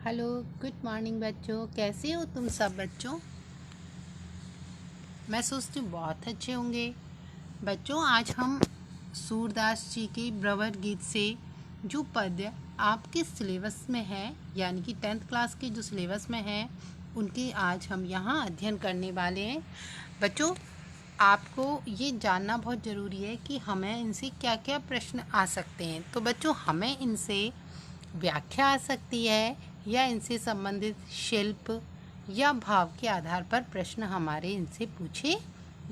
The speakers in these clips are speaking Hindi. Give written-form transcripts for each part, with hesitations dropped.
हेलो, गुड मॉर्निंग बच्चों। कैसे हो तुम सब बच्चों? मैं सोचती हूँ बहुत अच्छे होंगे। बच्चों, आज हम सूरदास जी के ब्रवर गीत से जो पद्य आपके सिलेबस में है, यानी कि 10th क्लास के जो सिलेबस में है, उनके आज हम यहाँ अध्ययन करने वाले हैं। बच्चों, आपको ये जानना बहुत ज़रूरी है कि हमें इनसे क्या क्या प्रश्न आ सकते हैं। तो बच्चों, हमें इनसे व्याख्या आ सकती है या इनसे संबंधित शिल्प या भाव के आधार पर प्रश्न हमारे इनसे पूछे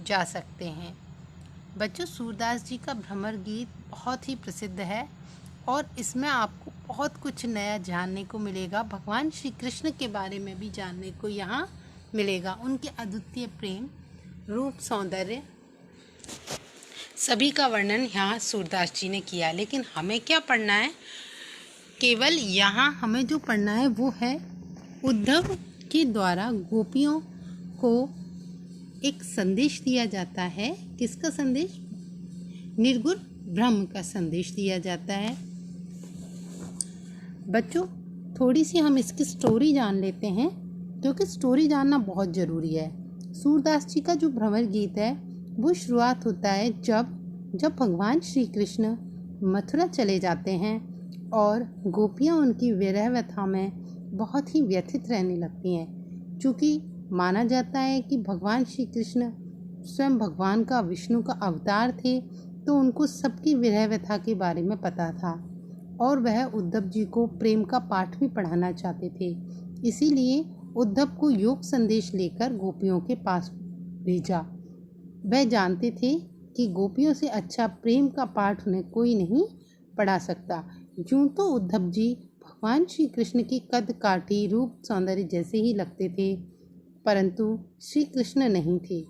जा सकते हैं। बच्चों, सूरदास जी का भ्रमर गीत बहुत ही प्रसिद्ध है और इसमें आपको बहुत कुछ नया जानने को मिलेगा। भगवान श्री कृष्ण के बारे में भी जानने को यहाँ मिलेगा। उनके अद्वितीय प्रेम, रूप, सौंदर्य सभी का वर्णन यहाँ सूरदास जी ने किया। लेकिन हमें क्या पढ़ना है? केवल यहाँ हमें जो पढ़ना है वो है उद्धव के द्वारा गोपियों को एक संदेश दिया जाता है। किसका संदेश? निर्गुण ब्रह्म का संदेश दिया जाता है। बच्चों, थोड़ी सी हम इसकी स्टोरी जान लेते हैं, क्योंकि स्टोरी जानना बहुत ज़रूरी है। सूरदास जी का जो भ्रमर गीत है वो शुरुआत होता है जब भगवान श्री कृष्ण मथुरा चले जाते हैं और गोपियाँ उनकी विरह व्यथा में बहुत ही व्यथित रहने लगती हैं। चूँकि माना जाता है कि भगवान श्री कृष्ण स्वयं भगवान का, विष्णु का अवतार थे, तो उनको सबकी विरह व्यथा के बारे में पता था और वह उद्धव जी को प्रेम का पाठ भी पढ़ाना चाहते थे। इसीलिए उद्धव को योग संदेश लेकर गोपियों के पास भेजा। वह जानते थे कि गोपियों से अच्छा प्रेम का पाठ उन्हें कोई नहीं पढ़ा सकता। यूं तो उद्धव जी भगवान श्री कृष्ण की कद काठी, रूप, सौंदर्य जैसे ही लगते थे, परंतु श्री कृष्ण नहीं थे।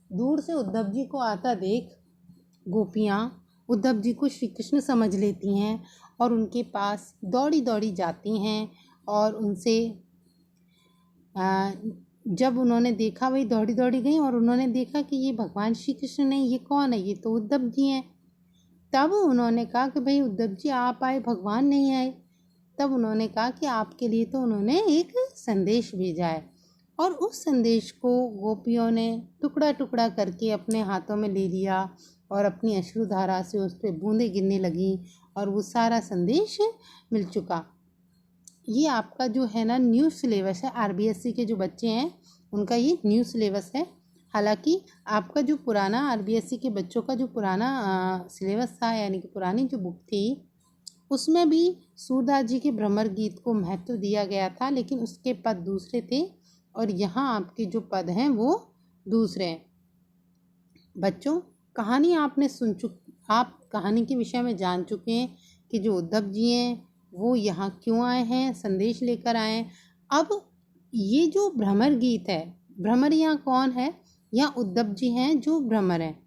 दूर से उद्धव जी को आता देख गोपियाँ उद्धव जी को श्री कृष्ण समझ लेती हैं और उनके पास दौड़ी दौड़ी जाती हैं और उनसे जब उन्होंने देखा, वही दौड़ी दौड़ी गई और उन्होंने देखा कि ये भगवान श्री कृष्ण नहीं, ये कौन है? ये तो उद्धव जी हैं। तब उन्होंने कहा कि भाई उद्धव जी आप आए, भगवान नहीं आए। तब उन्होंने कहा कि आपके लिए तो उन्होंने एक संदेश भेजा है। और उस संदेश को गोपियों ने टुकड़ा टुकड़ा करके अपने हाथों में ले लिया और अपनी अश्रुधारा से उस पर बूंदें गिरने लगीं और वो सारा संदेश मिल चुका। ये आपका जो है ना न्यू सिलेबस है, आरबीएससी के जो बच्चे हैं उनका ये न्यू सिलेबस है। हालांकि आपका जो पुराना आरबीएससी के बच्चों का जो पुराना सिलेबस था, यानी कि पुरानी जो बुक थी, उसमें भी सूरदास जी के भ्रमर गीत को महत्व दिया गया था, लेकिन उसके पद दूसरे थे और यहाँ आपके जो पद हैं वो दूसरे हैं। बच्चों, कहानी आपने आप कहानी के विषय में जान चुके हैं कि जो उद्धव जी हैं वो यहाँ क्यों आए हैं, संदेश लेकर आए हैं। अब ये जो भ्रमर गीत है, भ्रमर यहाँ कौन है? यहाँ उद्धव जी हैं जो भ्रमर हैं।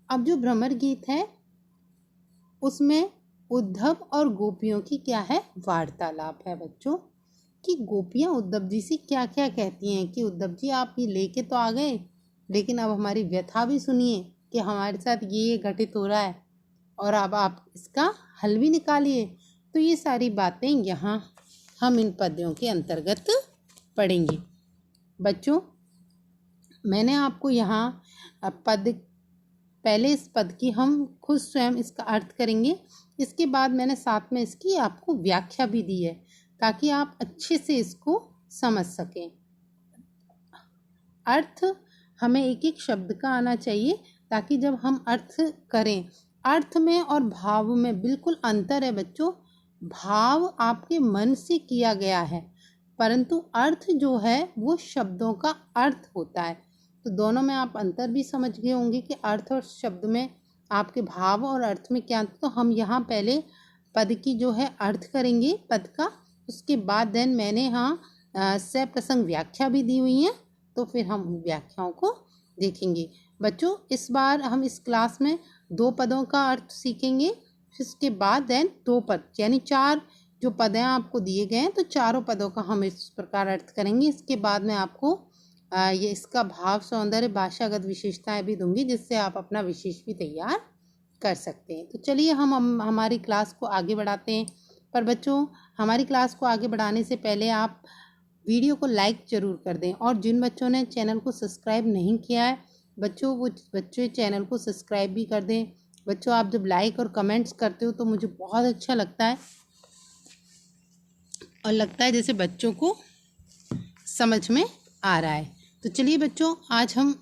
अब जो भ्रमर गीत है उसमें उद्धव और गोपियों की क्या है? वार्तालाप है बच्चों, कि गोपियाँ उद्धव जी से क्या क्या कहती हैं कि उद्धव जी आप ये लेके तो आ गए, लेकिन अब हमारी व्यथा भी सुनिए कि हमारे साथ ये घटित हो रहा है और अब आप इसका हल भी निकालिए। तो ये सारी बातें यहाँ हम इन पद्यों के अंतर्गत पढ़ेंगे। बच्चों, मैंने आपको यहाँ पहले इस पद की हम खुद स्वयं इसका अर्थ करेंगे। इसके बाद मैंने साथ में इसकी आपको व्याख्या भी दी है ताकि आप अच्छे से इसको समझ सकें। अर्थ हमें एक एक शब्द का आना चाहिए ताकि जब हम अर्थ करें, अर्थ में और भाव में बिल्कुल अंतर है बच्चों। भाव आपके मन से किया गया है, परंतु अर्थ जो है वो शब्दों का अर्थ होता है। तो दोनों में आप अंतर भी समझ गए होंगे कि अर्थ और शब्द में आपके भाव और अर्थ में क्या। तो हम यहाँ पहले पद की जो है अर्थ करेंगे पद का, उसके बाद देन मैंने यहाँ सप्रसंग व्याख्या भी दी हुई है, तो फिर हम व्याख्याओं को देखेंगे। बच्चों, इस बार हम इस क्लास में 2 पदों का अर्थ सीखेंगे, इसके बाद देन 2 पद, यानी 4 जो पद हैं आपको दिए गए हैं, तो चारों पदों का हम इस प्रकार अर्थ करेंगे। इसके बाद में आपको ये इसका भाव, सौंदर्य, भाषागत विशेषताएं भी दूंगी, जिससे आप अपना विशेष भी तैयार कर सकते हैं। तो चलिए हम हमारी क्लास को आगे बढ़ाते हैं। पर बच्चों, हमारी क्लास को आगे बढ़ाने से पहले आप वीडियो को लाइक ज़रूर कर दें, और जिन बच्चों ने चैनल को सब्सक्राइब नहीं किया है बच्चों, वो बच्चे चैनल को सब्सक्राइब भी कर दें। बच्चों, आप जब लाइक और कमेंट्स करते हो तो मुझे बहुत अच्छा लगता है, और लगता है जैसे बच्चों को समझ में आ रहा है। तो चलिए बच्चों, आज हम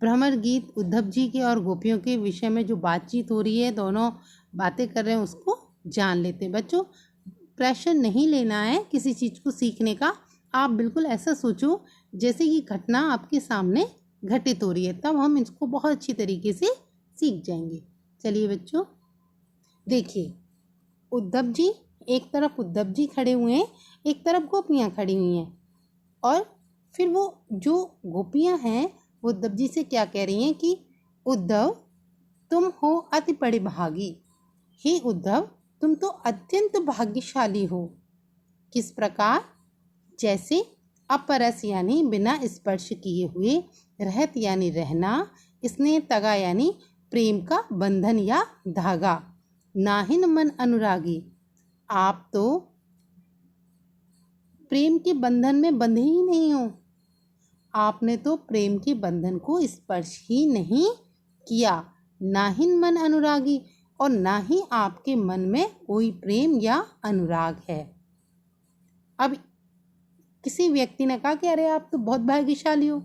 भ्रमर गीत उद्धव जी के और गोपियों के विषय में जो बातचीत हो रही है, दोनों बातें कर रहे हैं, उसको जान लेते हैं। बच्चों, प्रेशर नहीं लेना है किसी चीज़ को सीखने का। आप बिल्कुल ऐसा सोचो जैसे कि घटना आपके सामने घटित हो रही है, तब हम इसको बहुत अच्छी तरीके से सीख जाएंगे। चलिए बच्चों, देखिए, उद्धव जी, एक तरफ उद्धव जी खड़े हुए हैं, एक तरफ गोपियाँ खड़ी हुई हैं, और फिर वो जो गोपियाँ हैं वो उद्धव जी से क्या कह रही हैं कि उद्धव, तुम हो अति बड़े भागी। हे उद्धव, तुम तो अत्यंत भाग्यशाली हो। किस प्रकार? जैसे अपरस यानी बिना स्पर्श किए हुए, रहत यानी रहना, स्नेह तगा यानी प्रेम का बंधन या धागा, नाहिन मन अनुरागी, आप तो प्रेम के बंधन में बंधे ही नहीं हो। आपने तो प्रेम के बंधन को स्पर्श ही नहीं किया। नाहिन मन अनुरागी, और ना ही आपके मन में कोई प्रेम या अनुराग है। अब किसी व्यक्ति ने कहा कि अरे आप तो बहुत भाग्यशाली हो,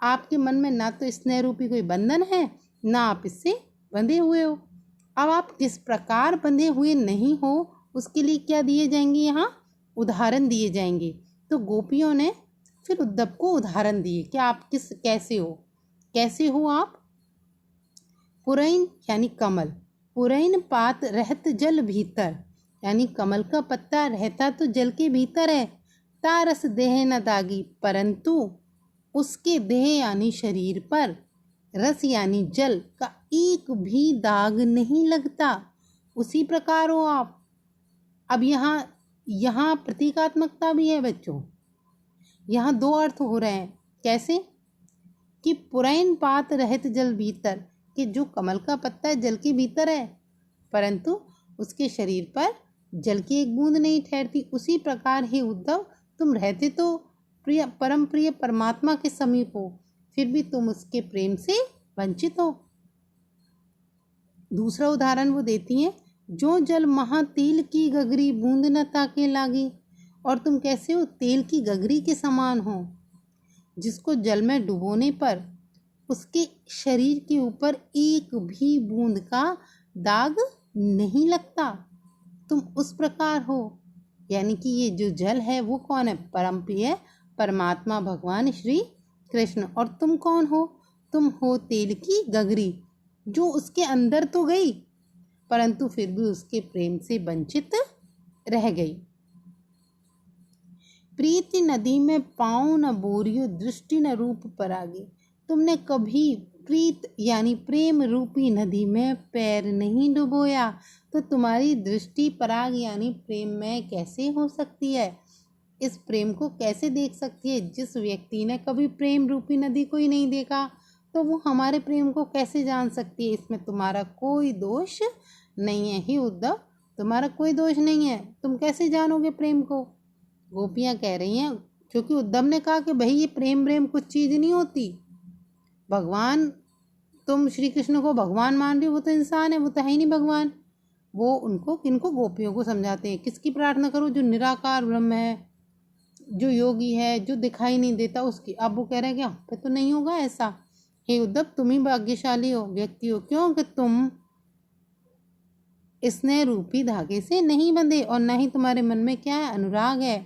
आपके मन में ना तो स्नेह रूपी कोई बंधन है, ना आप इससे बंधे हुए हो। अब आप किस प्रकार बंधे हुए नहीं हो, उसके लिए क्या दिए जाएंगे, यहाँ उदाहरण दिए जाएंगे। तो गोपियों ने फिर उद्धव को उदाहरण दिए कि आप कैसे हो आप। पुरैन यानी कमल, पुरैन पात रहत जल भीतर, यानी कमल का पत्ता रहता तो जल के भीतर है। तारस देह न दागी, परंतु उसके देह यानी शरीर पर रस यानी जल का एक भी दाग नहीं लगता। उसी प्रकार हो आप। अब यहाँ प्रतीकात्मकता भी है बच्चों। यहाँ दो अर्थ हो रहे हैं। कैसे? कि पुरैन पात रहत जल भीतर, कि जो कमल का पत्ता जल के भीतर है, परंतु उसके शरीर पर जल की एक बूंद नहीं ठहरती। उसी प्रकार ही उद्धव, तुम रहते तो परम प्रिय परमात्मा के समीप हो, फिर भी तुम उसके प्रेम से वंचित हो। दूसरा उदाहरण वो देती हैं, जो जल महा तेल की गगरी बूंद न ताके लागी, और तुम कैसे हो? तेल की गगरी के समान हो, जिसको जल में डुबोने पर उसके शरीर के ऊपर एक भी बूंद का दाग नहीं लगता। तुम उस प्रकार हो। यानी कि ये जो जल है वो कौन है? परम प्रिय परमात्मा भगवान श्री कृष्ण। और तुम कौन हो? तुम हो तेल की गगरी, जो उसके अंदर तो गई परंतु फिर भी उसके प्रेम से वंचित रह गई। प्रीति नदी में पाँव न बोरियो, दृष्टि न रूप परागी। तुमने कभी प्रीत यानी प्रेम रूपी नदी में पैर नहीं डुबोया, तो तुम्हारी दृष्टि पराग यानी प्रेम में कैसे हो सकती है? इस प्रेम को कैसे देख सकती है? जिस व्यक्ति ने कभी प्रेम रूपी नदी को ही नहीं देखा, तो वो हमारे प्रेम को कैसे जान सकती है? इसमें तुम्हारा कोई दोष नहीं है। ही उद्धव, तुम्हारा कोई दोष नहीं है, तुम कैसे जानोगे प्रेम को? गोपियाँ कह रही हैं, क्योंकि उद्धव ने कहा कि भाई ये प्रेम कुछ चीज़ नहीं होती। भगवान, तुम श्री कृष्ण को भगवान मान रही हो, वो तो इंसान है, वो तो है ही नहीं भगवान। वो उनको, किनको? गोपियों को समझाते हैं। किसकी प्रार्थना करो? जो निराकार ब्रह्म है, जो योगी है, जो दिखाई नहीं देता उसकी। अब वो कह रहे हैं कि हम पे तो नहीं होगा ऐसा। हे उद्धव, तुम ही भाग्यशाली हो, व्यक्ति हो, क्यों? कि तुम स्नेह रूपी धागे से नहीं बंधे, और न ही तुम्हारे मन में क्या है? अनुराग है।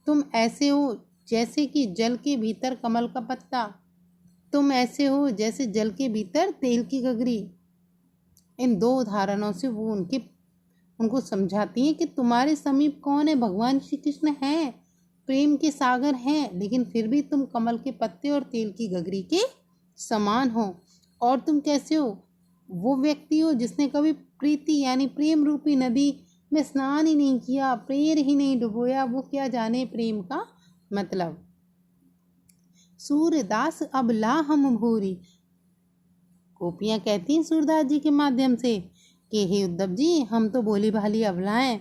तुम ऐसे हो जैसे कि जल के भीतर कमल का पत्ता, तुम ऐसे हो जैसे जल के भीतर तेल की गगरी। इन दो उदाहरणों से वो उनको समझाती हैं कि तुम्हारे समीप कौन है? भगवान श्री कृष्ण हैं, प्रेम के सागर हैं, लेकिन फिर भी तुम कमल के पत्ते और तेल की गगरी के समान हो। और तुम कैसे हो? वो व्यक्ति हो जिसने कभी प्रीति यानी प्रेम रूपी नदी में स्नान ही नहीं किया, पैर ही नहीं डुबोया, वो क्या जाने प्रेम का मतलब। सूरदास अबला हम भूरी। गोपियाँ कहती हैं सूरदास जी के माध्यम से कि हे उद्धव जी, हम तो भोली भाली अबला हैं,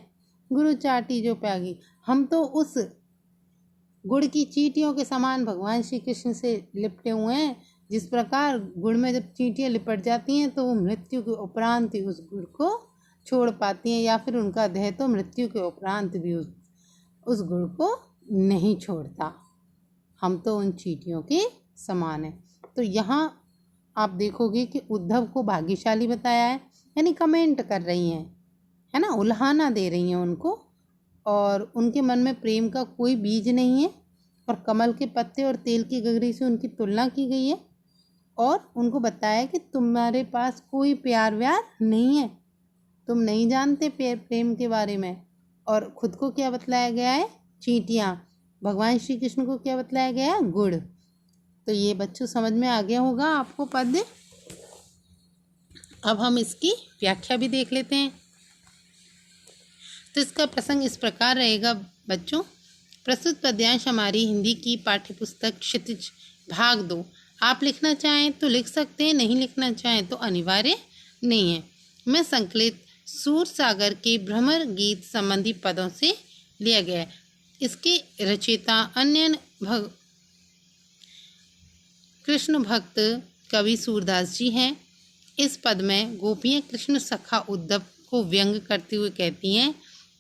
गुरु चाटी जो प्यागी। हम तो उस गुड़ की चींटियों के समान भगवान श्री कृष्ण से लिपटे हुए हैं। जिस प्रकार गुड़ में जब चींटियां लिपट जाती हैं तो वो मृत्यु के उपरांत ही उस गुड़ को छोड़ पाती हैं, या फिर उनका देह तो मृत्यु के उपरांत भी उस गुड़ को नहीं छोड़ता। हम तो उन चींटियों के समान हैं। तो यहाँ आप देखोगे कि उद्धव को भाग्यशाली बताया है, यानी कमेंट कर रही हैं, है ना, उल्हाना दे रही हैं उनको, और उनके मन में प्रेम का कोई बीज नहीं है, और कमल के पत्ते और तेल की गगरी से उनकी तुलना की गई है, और उनको बताया कि तुम्हारे पास कोई प्यार व्यार नहीं है, तुम नहीं जानते प्रेम के बारे में। और खुद को क्या बतलाया गया है? चींटियाँ। भगवान श्री कृष्ण को क्या बतलाया गया है? गुड़। तो ये बच्चों समझ में आ गया होगा आपको पद। अब हम इसकी व्याख्या भी देख लेते हैं। तो इसका प्रसंग इस प्रकार रहेगा बच्चों। प्रस्तुत पद्यांश हमारी हिंदी की पाठ्यपुस्तक क्षितिज भाग 2। आप लिखना चाहें तो लिख सकते हैं, नहीं लिखना चाहें तो अनिवार्य नहीं है। मैं संकलित सूर सागर के भ्रमर गीत संबंधी पदों से लिया गया है। इसके रचयिता अन्य कृष्ण भक्त कवि सूरदास जी हैं। इस पद में गोपियाँ कृष्ण सखा उद्धव को व्यंग करते हुए कहती हैं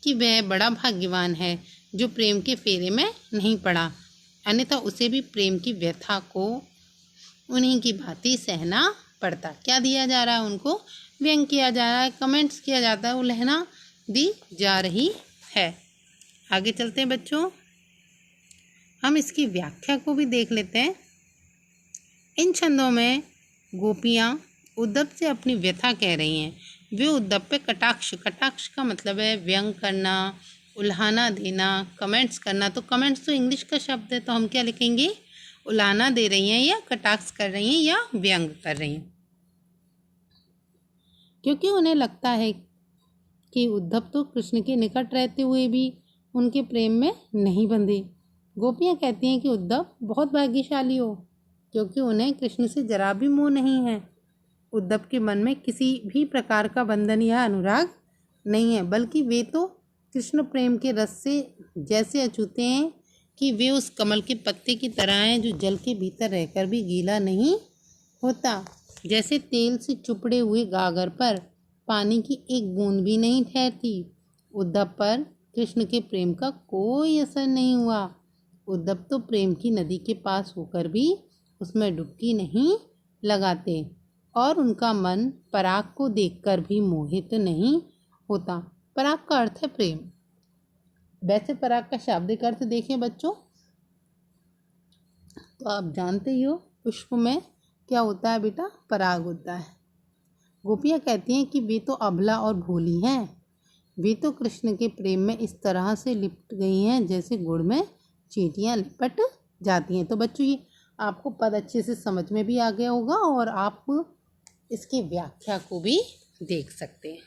कि वह बड़ा भाग्यवान है जो प्रेम के फेरे में नहीं पड़ा, अन्यथा उसे भी प्रेम की व्यथा को उन्हीं की भांति सहना पड़ता। क्या दिया जा रहा है? उनको व्यंग किया जा रहा है, कमेंट्स किया जाता है, उल्हना दी जा रही है। आगे चलते हैं बच्चों, हम इसकी व्याख्या को भी देख लेते हैं। इन छंदों में गोपियाँ उद्धव से अपनी व्यथा कह रही हैं। वे उद्धव पे कटाक्ष का मतलब है व्यंग करना, उल्हाना देना, कमेंट्स करना। तो कमेंट्स तो इंग्लिश का शब्द है, तो हम क्या लिखेंगे? उल्हाना दे रही हैं, या कटाक्ष कर रही हैं, या व्यंग कर रही हैं, क्योंकि उन्हें लगता है कि उद्धव तो कृष्ण के निकट रहते हुए भी उनके प्रेम में नहीं बंधे। गोपियाँ कहती हैं कि उद्धव बहुत भाग्यशाली हो, क्योंकि उन्हें कृष्ण से जरा भी मोह नहीं है। उद्धव के मन में किसी भी प्रकार का बंधन या अनुराग नहीं है, बल्कि वे तो कृष्ण प्रेम के रस से जैसे अछूते हैं कि वे उस कमल के पत्ते की तरह हैं जो जल के भीतर रहकर भी गीला नहीं होता। जैसे तेल से चुपड़े हुए गागर पर पानी की एक बूंद भी नहीं ठहरती। उद्धव पर कृष्ण के प्रेम का कोई असर नहीं हुआ। उद्धव तो प्रेम की नदी के पास होकर भी उसमें डुबकी नहीं लगाते, और उनका मन पराग को देखकर भी मोहित नहीं होता। पराग का अर्थ है प्रेम। वैसे पराग का शाब्दिक अर्थ देखें बच्चों, तो आप जानते ही हो पुष्प में क्या होता है बेटा? पराग होता है। गोपियाँ कहती हैं कि वे तो अबला और भोली हैं। वे तो कृष्ण के प्रेम में इस तरह से लिपट गई हैं जैसे गुड़ में चींटियाँ लिपट जाती हैं। तो बच्चों ये आपको पद अच्छे से समझ में भी आ गया होगा, और आप इसकी व्याख्या को भी देख सकते हैं।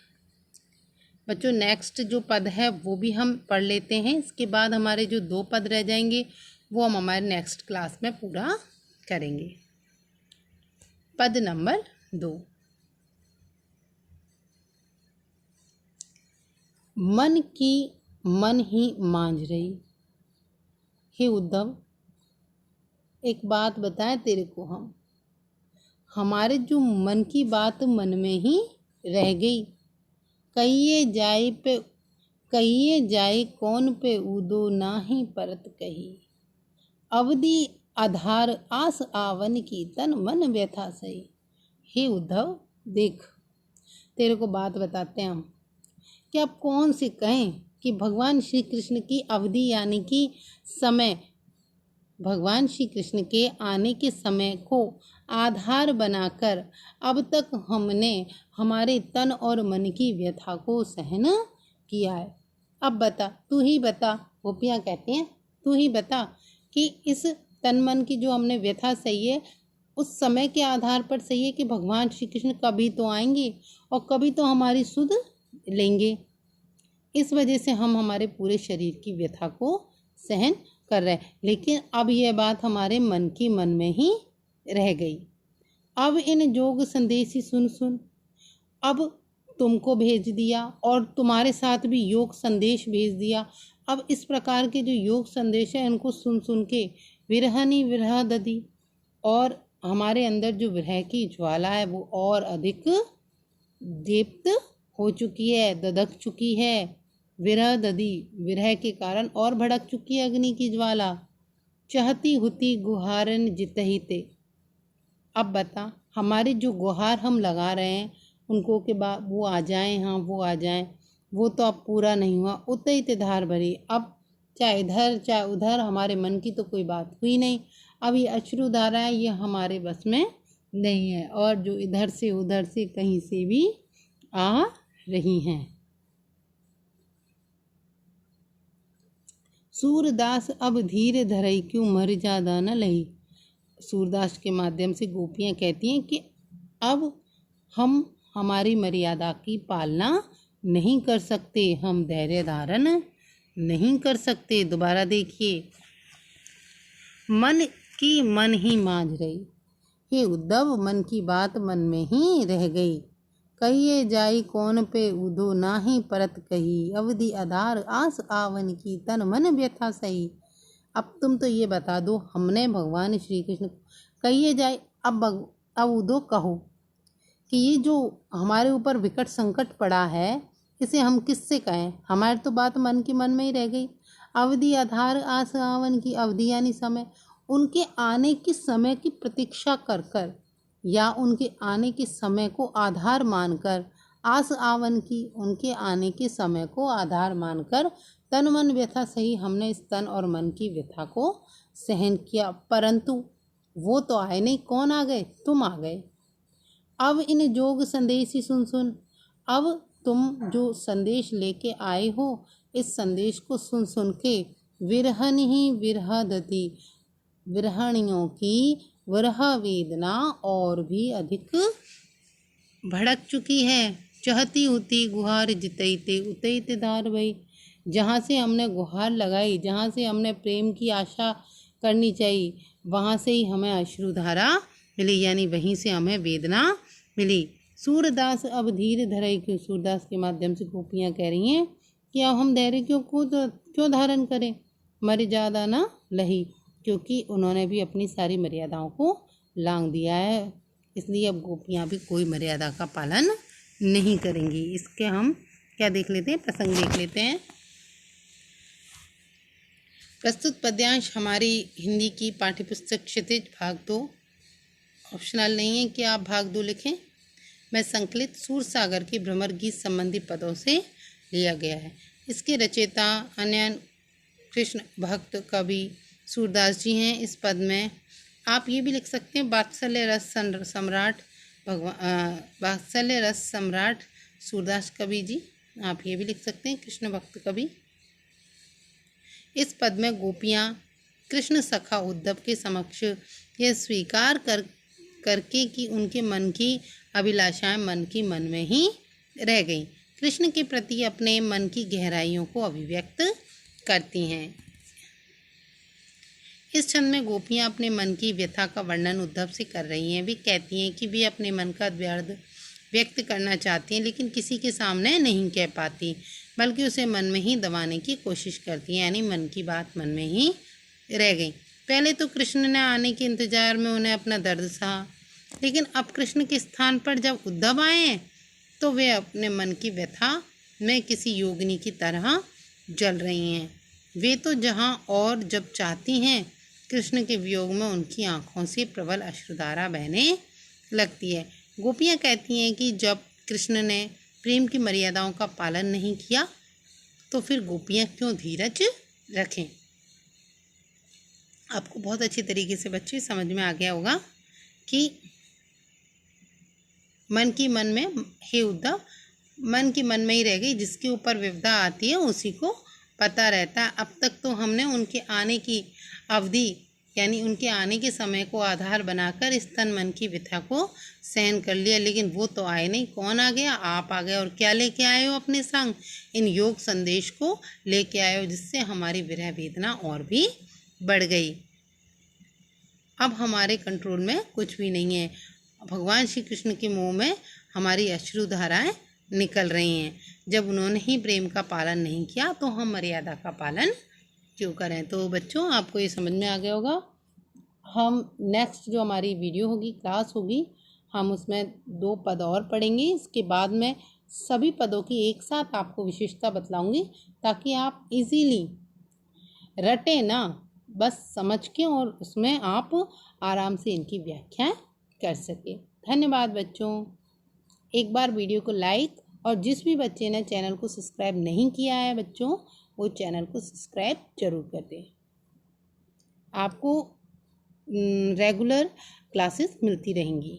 बच्चों नेक्स्ट जो पद है वो भी हम पढ़ लेते हैं। इसके बाद हमारे जो 2 पद रह जाएंगे वो हम हमारे नेक्स्ट क्लास में पूरा करेंगे। पद नंबर 2। मन की मन ही मांझ रही। हे उद्धव, एक बात बताएं तेरे को, हमारे जो मन की बात मन में ही रह गई। कहिए जाए कौन पे उदो नाही परत कही। अवधि आधार आस आवन की तन मन व्यथा सही। हे उद्धव देख, तेरे को बात बताते हैं हम कि अब कौन से कहें कि भगवान श्री कृष्ण की अवधि यानी कि समय, भगवान श्री कृष्ण के आने के समय को आधार बनाकर अब तक हमने हमारे तन और मन की व्यथा को सहन किया है। अब बता, तू ही बता। गोपियाँ कहती हैं तू ही बता कि इस तन मन की जो हमने व्यथा सही है उस समय के आधार पर सही है कि भगवान श्री कृष्ण कभी तो आएंगे और कभी तो हमारी सुध लेंगे। इस वजह से हम हमारे पूरे शरीर की व्यथा को सहन कर रहे हैं, लेकिन अब यह बात हमारे मन की मन में ही रह गई। अब इन जोग संदेशी सुन सुन, अब तुमको भेज दिया और तुम्हारे साथ भी योग संदेश भेज दिया। अब इस प्रकार के जो योग संदेश है इनको सुन सुन के विरहनी विरह ददी, और हमारे अंदर जो विरह की ज्वाला है वो और अधिक दीप्त हो चुकी है, ददक चुकी है। विरह ददी, विरह के कारण और भड़क चुकी है अग्नि की ज्वाला। चहती हुती गुहारन जितहिते। अब बता, हमारे जो गुहार हम लगा रहे हैं उनको के बाद वो आ जाएं, हाँ वो आ जाएं, वो तो अब पूरा नहीं हुआ। उतई धार भरी, अब चाहे इधर चाहे उधर हमारे मन की तो कोई बात हुई नहीं। अब ये अश्रु धारा है, ये हमारे बस में नहीं है, और जो इधर से उधर से कहीं से भी आ रही हैं। सूरदास अब धीरे धरई क्यों मर जादा न लही। सूरदास के माध्यम से गोपियाँ कहती हैं कि अब हम हमारी मर्यादा की पालना नहीं कर सकते, हम धैर्य धारण नहीं कर सकते। दोबारा देखिए, मन की मन ही मांझ रही। हे उद्धव, मन की बात मन में ही रह गई। कहिए जाई कौन पे उदो नाही परत कही। अवधि आधार आस आवन की तन मन व्यथा सही। अब तुम तो ये बता दो, हमने भगवान श्री कृष्ण कहिए जाए, अब उदो कहो कि ये जो हमारे ऊपर विकट संकट पड़ा है इसे हम किससे कहें। हमारी तो बात मन के मन में ही रह गई। अवधि आधार आस आवन की, अवधि यानी समय, उनके आने के समय की प्रतीक्षा कर कर या उनके आने के समय को आधार मानकर, आस आवन की, उनके आने के समय को आधार मानकर तन मन व्यथा सही, हमने इस तन और मन की व्यथा को सहन किया। परंतु वो तो आए नहीं, कौन आ गए? तुम आ गए। अब इन जोग संदेश ही सुन सुन। अब तुम जो संदेश लेके आए हो, इस संदेश को सुन सुन के विरहन ही विरह दती, विरहणियों की विरह वेदना और भी अधिक भड़क चुकी है। चहती होती गुहार जितैते उतैते धार भई। जहाँ से हमने गुहार लगाई, जहाँ से हमने प्रेम की आशा करनी चाहिए, वहाँ से ही हमें अश्रुधारा मिली, यानी वहीं से हमें वेदना मिली। सूरदास अब धीरे धरई क्यों। सूरदास के माध्यम से गोपियाँ कह रही हैं कि अब हम धैर्य क्यों धारण करें, मर्यादा ना लही, क्योंकि उन्होंने भी अपनी सारी मर्यादाओं को लांघ दिया है, इसलिए अब गोपियाँ भी कोई मर्यादा का पालन नहीं करेंगी। इसके हम क्या देख लेते हैं, प्रसंग देख लेते हैं। प्रस्तुत पद्यांश हमारी हिंदी की पाठ्यपुस्तक क्षितिज भाग 2, ऑप्शनल नहीं है कि आप भाग 2 लिखें, में संकलित सूरसागर के भ्रमर गीत संबंधी पदों से लिया गया है। इसके रचयिता अन्य कृष्ण भक्त कवि सूरदास जी हैं। इस पद में आप ये भी लिख सकते हैं वात्सल्य रस सम्राट वात्सल्य रस सम्राट सूरदास कवि जी, आप ये भी लिख सकते हैं कृष्ण भक्त कवि। इस पद में गोपियाँ कृष्ण सखा उद्धव के समक्ष यह स्वीकार करके कि उनके मन की अभिलाषाएं मन की मन में ही रह गईं, कृष्ण के प्रति अपने मन की गहराइयों को अभिव्यक्त करती हैं। इस छंद में गोपियाँ अपने मन की व्यथा का वर्णन उद्धव से कर रही हैं। वे कहती हैं कि वे अपने मन का दर्द व्यक्त करना चाहती हैं, लेकिन किसी के सामने नहीं कह पाती, बल्कि उसे मन में ही दबाने की कोशिश करती हैं, यानी मन की बात मन में ही रह गई। पहले तो कृष्ण ने आने के इंतजार में उन्हें अपना दर्द सहा, लेकिन अब कृष्ण के स्थान पर जब उद्धव आए हैं तो वे अपने मन की व्यथा में किसी योगिनी की तरह जल रही हैं। वे तो जहाँ और जब चाहती हैं, कृष्ण के वियोग में उनकी आँखों से प्रबल अश्रुधारा बहने लगती है। गोपियाँ कहती हैं कि जब कृष्ण ने प्रेम की मर्यादाओं का पालन नहीं किया तो फिर गोपियाँ क्यों धीरज रखें। आपको बहुत अच्छी तरीके से बच्चे समझ में आ गया होगा कि मन की मन में, हे उद्धव, मन की मन में ही रह गई, जिसके ऊपर विपदा आती है उसी को पता रहता है। अब तक तो हमने उनके आने की अवधि यानी उनके आने के समय को आधार बनाकर इस तन मन की व्यथा को सहन कर लिया, लेकिन वो तो आए नहीं। कौन आ गया? आप आ गए। और क्या लेके आए हो अपने संग? इन योग संदेश को लेके आए हो, जिससे हमारी विरह वेदना और भी बढ़ गई। अब हमारे कंट्रोल में कुछ भी नहीं है। भगवान श्री कृष्ण के मुँह में हमारी अश्रुधाराएं निकल रही हैं। जब उन्होंने ही प्रेम का पालन नहीं किया तो हम मर्यादा का पालन क्यों करें। तो बच्चों आपको ये समझ में आ गया होगा। हम नेक्स्ट जो हमारी वीडियो होगी, क्लास होगी, हम उसमें 2 पद और पढ़ेंगे। इसके बाद में सभी पदों की एक साथ आपको विशेषता बतलाऊंगी ताकि आप इजीली रटे ना, बस समझ के और उसमें आप आराम से इनकी व्याख्या कर सके। धन्यवाद बच्चों। एक बार वीडियो को लाइक, और जिस भी बच्चे ने चैनल को सब्सक्राइब नहीं किया है बच्चों, वो चैनल को सब्सक्राइब जरूर कर दें। आपको रेगुलर क्लासेस मिलती रहेंगी।